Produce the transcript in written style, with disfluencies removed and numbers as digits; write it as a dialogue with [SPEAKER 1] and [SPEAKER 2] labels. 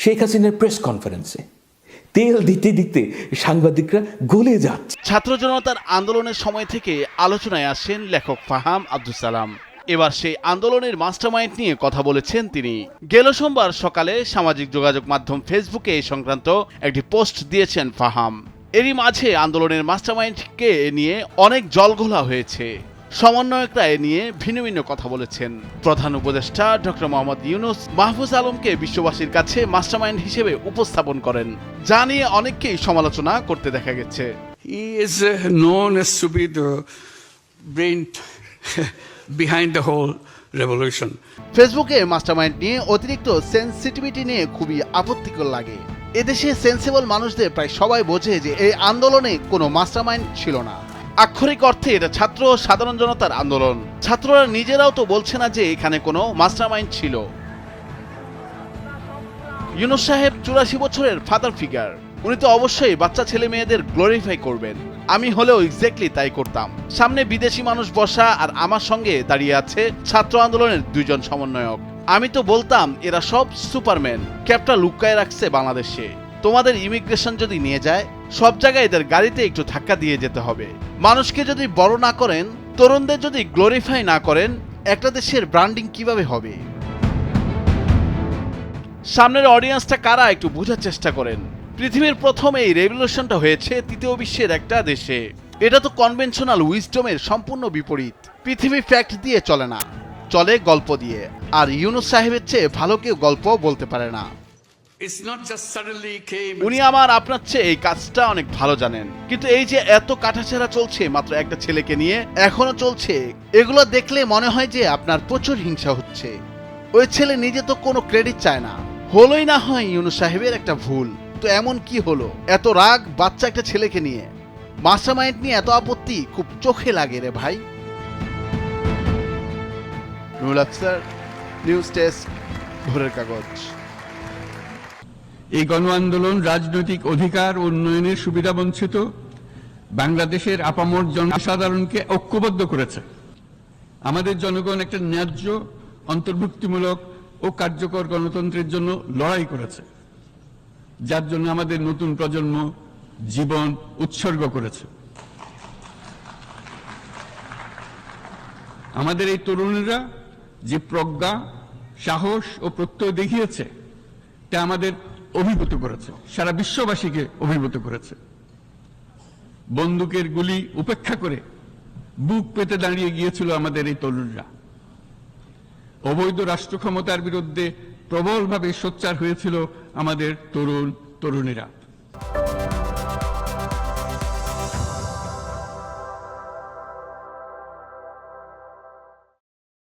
[SPEAKER 1] শেখ হাসিনার প্রেস কনফারেন্সে তেল দিতে দিতে সাংবাদিকরা গলে যাচ্ছে।
[SPEAKER 2] ছাত্র জনতার আন্দোলনের সময় থেকে আলোচনায় আসেন লেখক ফাহাম আব্দুস সালাম। এবার সেই আন্দোলনের মাস্টারমাইন্ড নিয়ে কথা বলেছেন তিনি। গেল সোমবার সকালে সামাজিক যোগাযোগ মাধ্যম ফেসবুকে এই সংক্রান্ত একটি পোস্ট দিয়েছেন ফাহাম। এরই মাঝে আন্দোলনের মাস্টারমাইন্ডকে নিয়ে অনেক জলঘোলা হয়েছে। সমন্বয়করা এ নিয়ে ভিন্ন ভিন্ন কথা বলেছেন। প্রধান উপদেষ্টা ডক্টর মোহাম্মদ ইউনূস মাহফুজ আলমকে বিশ্ববাসীর কাছে মাস্টারমাইন্ড হিসেবে উপস্থাপন করেন, যা নিয়ে অনেককেই সমালোচনা করতে দেখা গেছে।
[SPEAKER 3] He is known as to be the brain behind the whole revolution.
[SPEAKER 2] ফেসবুকে মাস্টারমাইন্ড নিয়ে অতিরিক্ত সেন্সিটিভিটি নিয়ে খুবই আপত্তিকর লাগে। এদেশে সেন্সিবল মানুষদের প্রায় সবাই বোঝে যে এই আন্দোলনে কোনো মাস্টারমাইন্ড ছিল না। আক্ষরিক অর্থে এটা ছাত্র ও সাধারণ জনতার আন্দোলন। ছাত্ররা নিজেরাও তো বলছে না যে এখানে কোনো মাস্টারমাইন্ড ছিল। ইউনূস সাহেব 84 বছরের ফাদার ফিগার। উনি তো অবশ্যই বাচ্চা ছেলে মেয়েদের গ্লোরিফাই করবেন। আমি হলেও এক্স্যাক্টলি তাই করতাম। সামনে বিদেশি মানুষ বসা আর আমার সঙ্গে দাঁড়িয়ে আছে ছাত্র আন্দোলনের দুইজন সমন্বয়ক। আমি তো বলতাম এরা সব সুপারম্যান, ক্যাপটা লুকায় রাখছে বাংলাদেশে। তোমাদের ইমিগ্রেশন যদি নিয়ে যায়, সব জায়গায় এদের গাড়িতে একটু ধাক্কা দিয়ে যেতে হবে। মানুষকে যদি বড় না করেন, তরুণদের যদি গ্লোরিফাই না করেন, একটা দেশের ব্র্যান্ডিং কিভাবে হবে? সামনের অডিয়েন্সটা কারা একটু বোঝার চেষ্টা করেন। পৃথিবীর প্রথম এই রেভলিউশনটা হয়েছে তৃতীয় বিশ্বের একটা দেশে। এটা তো কনভেনশনাল উইজডমের সম্পূর্ণ বিপরীত। পৃথিবী ফ্যাক্ট দিয়ে চলে না, চলে গল্প দিয়ে। আর ইউনূস সাহেবের চেয়ে ভালো কেউ গল্প বলতে পারে না।
[SPEAKER 3] It's not just suddenly came.
[SPEAKER 2] উনি আমার আপনার চেয়ে এই কাজটা অনেক ভালো জানেন। কিন্তু এই যে এত কাটাছেঁড়া চলছে মাত্র একটা ছেলেকে নিয়ে, এখনো চলছে, এগুলো দেখলে মনে হয় যে আপনার প্রচুর হিংসা হচ্ছে। ওই ছেলে নিজে তো কোনো ক্রেডিট চায় না। হলোই না হয় ইউনূস সাহেবের একটা ভুল, তো এমন কি হলো? এত রাগ বাচ্চা একটা ছেলেকে নিয়ে, মাস্টারমাইন্ড নিয়ে এত আপত্তি, খুব চোখে লাগে রে ভাই। নুরুল আফসার, নিউজ ডেস্ক, ভোরের কাগজ।
[SPEAKER 4] এই গণ আন্দোলন রাজনৈতিক অধিকার ও উন্নয়নের সুবিধা বঞ্চিত বাংলাদেশের আপামর জনসাধারণকে ঐক্যবদ্ধ করেছে। আমাদের জনগণ একটা ন্যায্য, অন্তর্ভুক্তিমূলক ও কার্যকর গণতন্ত্রের জন্য লড়াই করেছে, যার জন্য আমাদের নতুন প্রজন্ম জীবন উৎসর্গ করেছে। আমাদের এই তরুণীরা যে প্রজ্ঞা, সাহস ও প্রত্যয় দেখিয়েছে, তা আমাদের অভিভূত করেছে, সারা বিশ্ববাসীকে অভিভূত করেছে। বন্দুকের গুলি উপেক্ষা করে বুক পেতে দাঁড়িয়ে গিয়েছিল আমাদের এই তরুণরা। অবৈধ রাষ্ট্র ক্ষমতার বিরুদ্ধে প্রবলভাবে সোচ্চার হয়েছিল আমাদের তরুণ তরুণীরা।